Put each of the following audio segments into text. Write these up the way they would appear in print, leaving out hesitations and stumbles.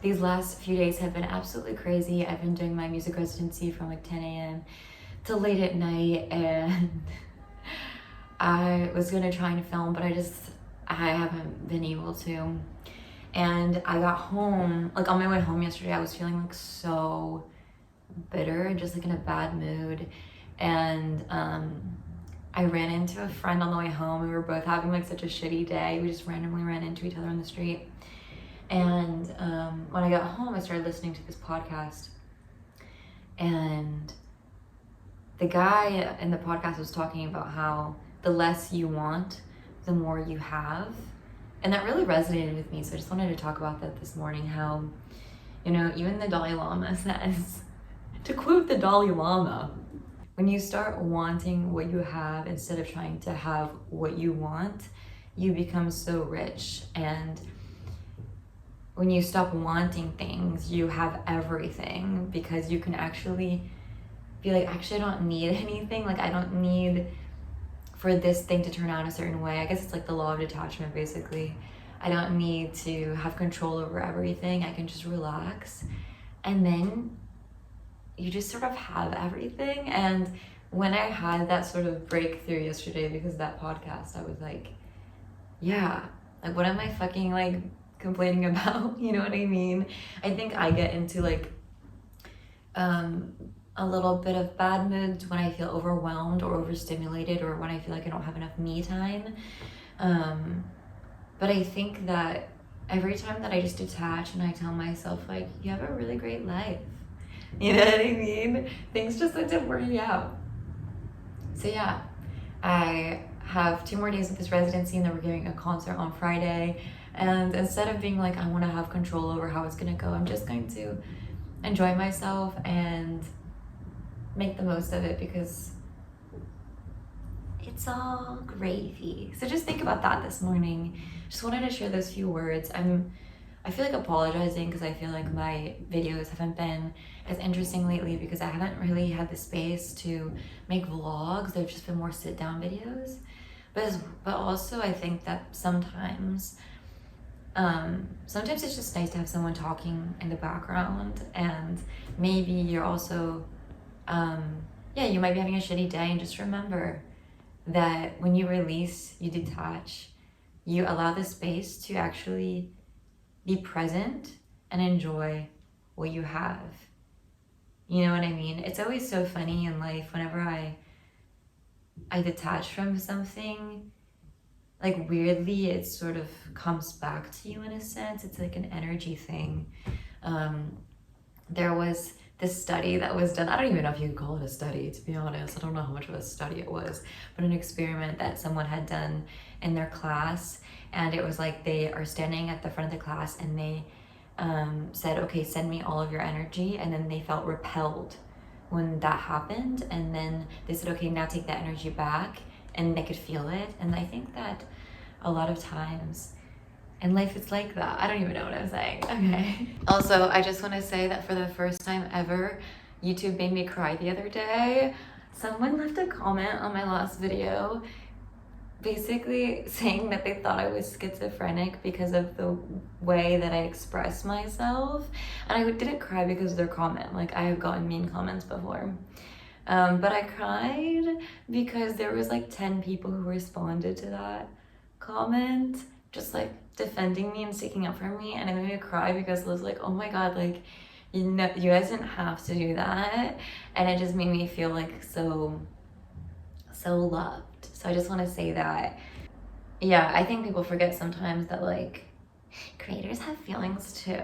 these last few days have been absolutely crazy. I've been doing my music residency from like 10 a.m. till late at night, and I was gonna try and film, but I haven't been able to. And I got home, like on my way home yesterday, I was feeling like so bitter and just like in a bad mood. And I ran into a friend on the way home. We were both having like such a shitty day. We just randomly ran into each other on the street. And when I got home, I started listening to this podcast. And the guy in the podcast was talking about how the less you want, the more you have. And that really resonated with me. So I just wanted to talk about that this morning. How, you know, even the Dalai Lama says, to quote the Dalai Lama, when you start wanting what you have instead of trying to have what you want, you become so rich. And when you stop wanting things, you have everything, because you can actually be like, actually, I don't need anything. Like, I don't need for this thing to turn out a certain way. I guess it's like the law of detachment, basically. I don't need to have control over everything. I can just relax. And then you just sort of have everything. And when I had that sort of breakthrough yesterday because of that podcast, I was like, yeah, like what am I fucking like complaining about? You know what I mean? I think I get into like a little bit of bad moods when I feel overwhelmed or overstimulated, or when I feel like I don't have enough me time. But I think that every time that I just detach and I tell myself like, you have a really great life, you know what I mean? Things just end up working out. So yeah, I have 2 more days of this residency, and then we're giving a concert on Friday. And instead of being like, I want to have control over how it's going to go, I'm just going to enjoy myself and make the most of it, because it's all gravy. So just think about that this morning. Just wanted to share those few words. I feel like apologizing because I feel like my videos haven't been as interesting lately, because I haven't really had the space to make vlogs. They've just been more sit down videos. But also I think that sometimes it's just nice to have someone talking in the background, and maybe you're also, you might be having a shitty day, and just remember that when you release, you detach, you allow the space to actually be present and enjoy what you have. You know what I mean? It's always so funny in life whenever I detach from something, like weirdly it sort of comes back to you in a sense. It's like an energy thing. There was this study that was done. I don't even know if you could call it a study, to be honest. I don't know how much of a study it was, but an experiment that someone had done in their class. And it was like, they are standing at the front of the class, and they said, okay, send me all of your energy. And then they felt repelled when that happened. And then they said, okay, now take that energy back. And they could feel it. And I think that a lot of times in life it's like that. I don't even know what I'm saying. Okay. Also, I just want to say that for the first time ever, YouTube made me cry the other day. Someone left a comment on my last video basically saying that they thought I was schizophrenic because of the way that I express myself. And I didn't cry because of their comment. Like, I have gotten mean comments before. But I cried because there was like 10 people who responded to that comment, just like defending me and sticking up for me. And it made me cry because I was like, oh my God, like, you know, you guys didn't have to do that. And it just made me feel like so loved. So I just want to say that, yeah, I think people forget sometimes that like creators have feelings too.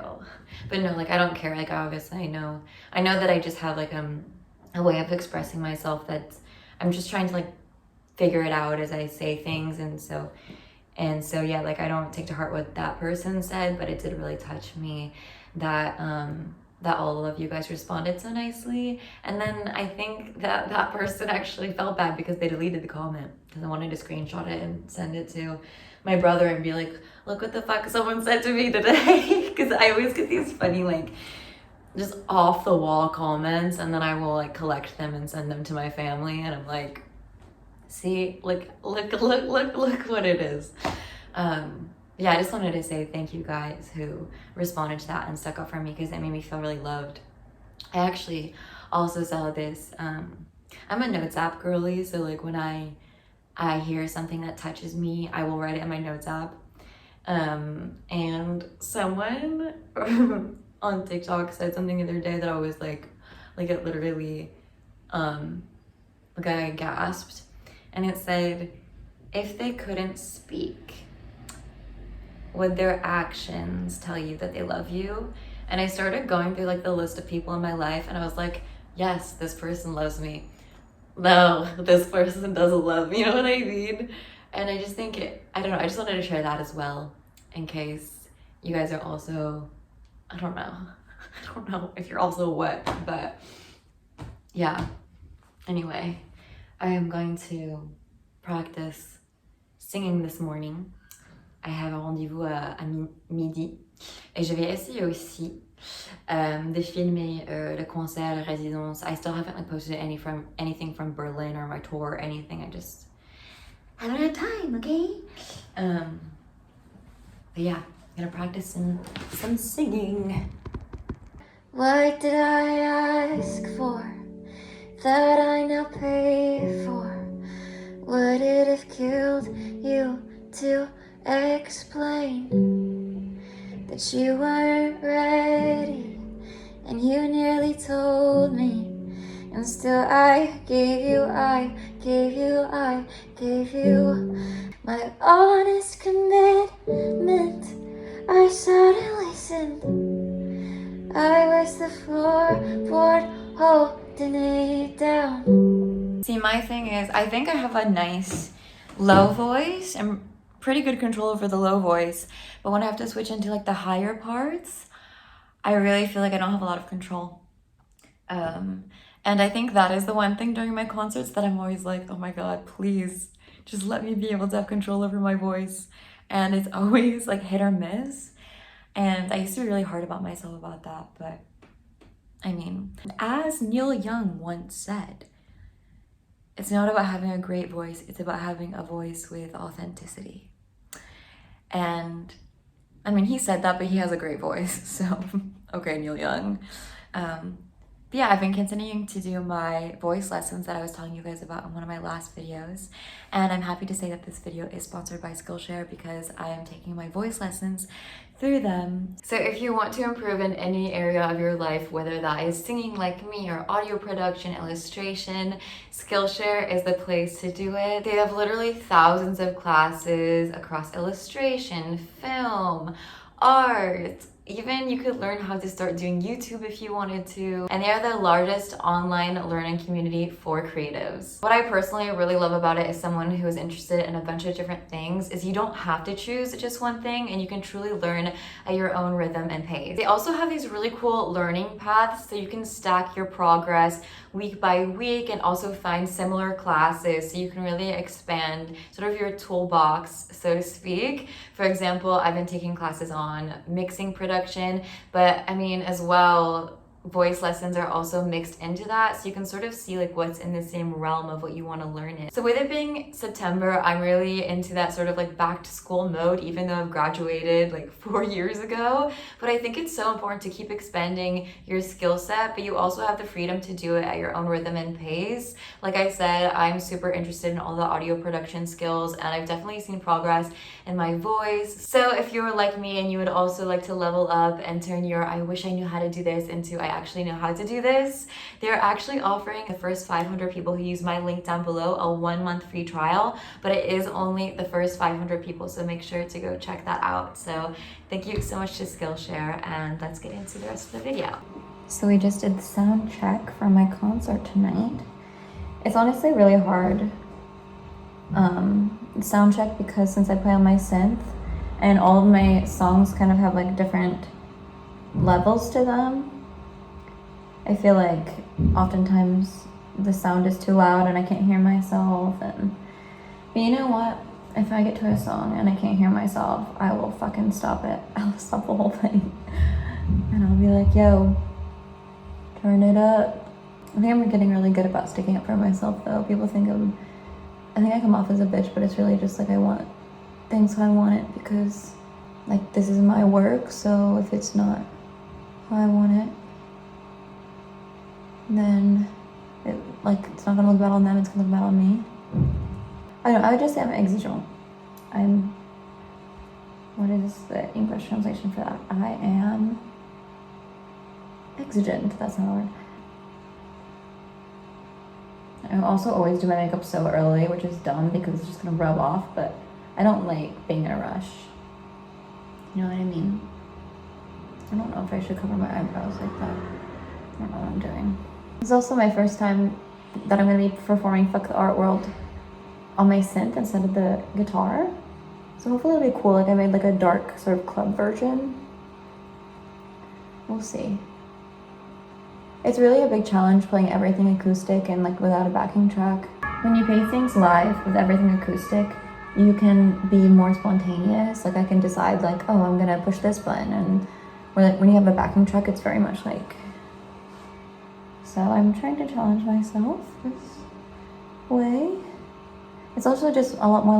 But no, like, I don't care. Like, obviously I know that I just have like a way of expressing myself that I'm just trying to like figure it out as I say things. And so yeah, like, I don't take to heart what that person said, but it did really touch me that all of you guys responded so nicely. And then I think that person actually felt bad because they deleted the comment, because I wanted to screenshot it and send it to my brother and be like, look what the fuck someone said to me today. Because I always get these funny like just off the wall comments, and then I will like collect them and send them to my family, and I'm like, see, like, look what it is. Yeah, I just wanted to say thank you guys who responded to that and stuck up for me, because it made me feel really loved. I actually also saw this, I'm a notes app girly, so like when I hear something that touches me, I will write it in my notes app. And someone on TikTok said something the other day that I was like it literally, like I gasped, and it said, if they couldn't speak, would their actions tell you that they love you? And I started going through like the list of people in my life, and I was like, yes, this person loves me. No, this person doesn't love me, you know what I mean? And I just think I don't know, I just wanted to share that as well, in case you guys are also, I don't know, I don't know if you're also what, but yeah. Anyway, I am going to practice singing this morning. I have un rendez-vous à midi, et je vais essayer aussi de filmer le concert, la résidence. I still haven't like posted anything from Berlin or my tour or anything. I just haven't had time, okay? But yeah, I'm gonna practice some singing. What did I ask for that I now pay for? Would it have killed you to explain that you weren't ready and you nearly told me, and still I gave you my honest commitment? I suddenly sinned. I was the floorboard holding it down. See, my thing is, I think I have a nice low voice and pretty good control over the low voice, but when I have to switch into like the higher parts, I really feel like I don't have a lot of control. And I think that is the one thing during my concerts that I'm always like, oh my God, please just let me be able to have control over my voice. And it's always like hit or miss. And I used to be really hard about myself about that, but I mean, as Neil Young once said, it's not about having a great voice, it's about having a voice with authenticity. And I mean, he said that, but he has a great voice, so okay, Neil Young. But yeah, I've been continuing to do my voice lessons that I was telling you guys about in one of my last videos, and I'm happy to say that this video is sponsored by Skillshare because I am taking my voice lessons through them. So if you want to improve in any area of your life, whether that is singing like me or audio production, illustration, Skillshare is the place to do it. They have literally thousands of classes across illustration, film, art. Even you could learn how to start doing YouTube if you wanted to. And they are the largest online learning community for creatives. What I personally really love about it as someone who is interested in a bunch of different things is you don't have to choose just one thing, and you can truly learn at your own rhythm and pace. They also have these really cool learning paths so you can stack your progress week by week and also find similar classes so you can really expand sort of your toolbox, so to speak. For example, I've been taking classes on mixing production, but I mean as well, voice lessons are also mixed into that, so you can sort of see like what's in the same realm of what you want to learn in. So with it being September, I'm really into that sort of like back to school mode, even though I've graduated like 4 years ago. But I think it's so important to keep expanding your skill set, but you also have the freedom to do it at your own rhythm and pace. Like I said, I'm super interested in all the audio production skills, and I've definitely seen progress in my voice. So if you're like me and you would also like to level up and turn your I wish I knew how to do this into I actually know how to do this, they're actually offering the first 500 people who use my link down below a 1-month free trial, but it is only the first 500 people, so make sure to go check that out. So thank you so much to Skillshare, and let's get into the rest of the video. So we just did the sound check for my concert tonight. It's honestly really hard sound check because since I play on my synth and all of my songs kind of have like different levels to them, I feel like oftentimes the sound is too loud and I can't hear myself. But you know what? If I get to a song and I can't hear myself, I will fucking stop it. I'll stop the whole thing. And I'll be like, yo, turn it up. I think I'm getting really good about sticking up for myself though. People think I think I come off as a bitch, but it's really just like I want things how I want it because like this is my work, so if it's not how I want it, then it's not gonna look bad on them, it's gonna look bad on me. I don't know, I would just say I'm exigeant. What is the English translation for that? I am exigent, that's not a word. I also always do my makeup so early, which is dumb because it's just gonna rub off, but I don't like being in a rush. You know what I mean? I don't know if I should cover my eyebrows like that. I don't know what I'm doing. It's also my first time that I'm gonna be performing Fuck the Art World on my synth instead of the guitar. So hopefully it'll be cool. Like I made like a dark sort of club version. We'll see. It's really a big challenge playing everything acoustic and like without a backing track. When you play things live with everything acoustic, you can be more spontaneous. Like I can decide like, oh, I'm gonna push this button, and when you have a backing track, it's very much like. So I'm trying to challenge myself this way. It's also just a lot more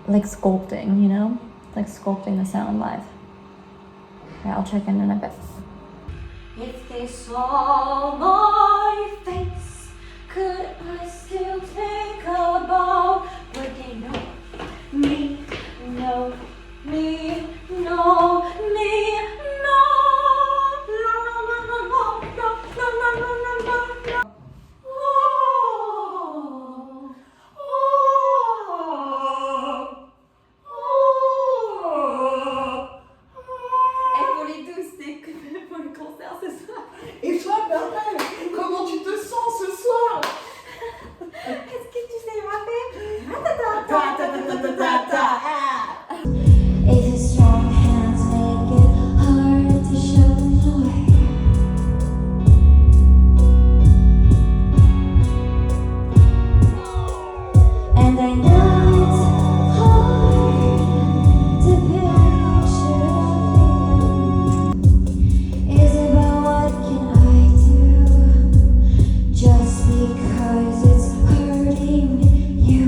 like sculpting, you know? Like sculpting the sound live. Yeah, I'll check in a bit. If they saw my face, could I still take a bow? Would they know me, know me, know me, no, no, no, no, no, no, no, no, no, no, no, no. Oh, oh, oh. Et pour les douces, c'est pour le concert ce soir. Et toi, Barbel, comment tu te sens ce soir? Est-ce que tu sais rapper? If his strong hands make it hard to show the way, and I know it's hard to picture. Isabel, what can I do? Just because it's hurting you.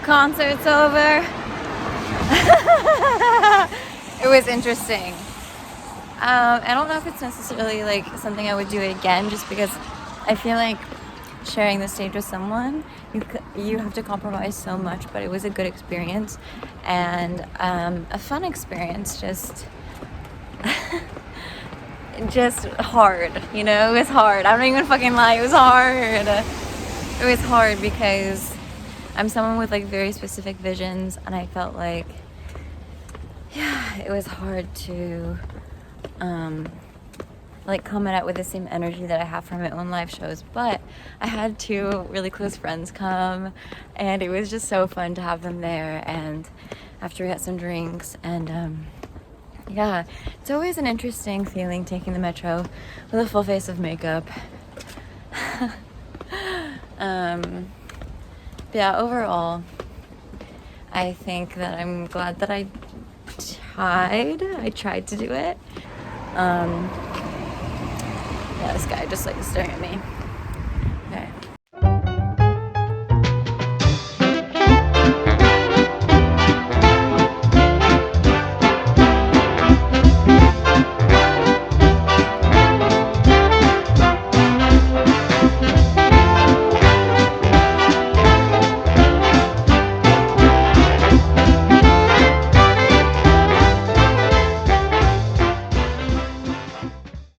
Concert's over. It was interesting. I don't know if it's necessarily like something I would do again, just because I feel like sharing the stage with someone, you have to compromise so much, but it was a good experience and a fun experience, just hard, you know. It was hard. I don't even fucking lie, it was hard. It was hard because I'm someone with like very specific visions, and I felt like, yeah, it was hard to like coming out with the same energy that I have from my own live shows. But I had 2 really close friends come, and it was just so fun to have them there. And after we had some drinks, and yeah, it's always an interesting feeling taking the metro with a full face of makeup. But yeah, overall, I think that I'm glad that I tried to do it. Yeah, this guy just like staring at me.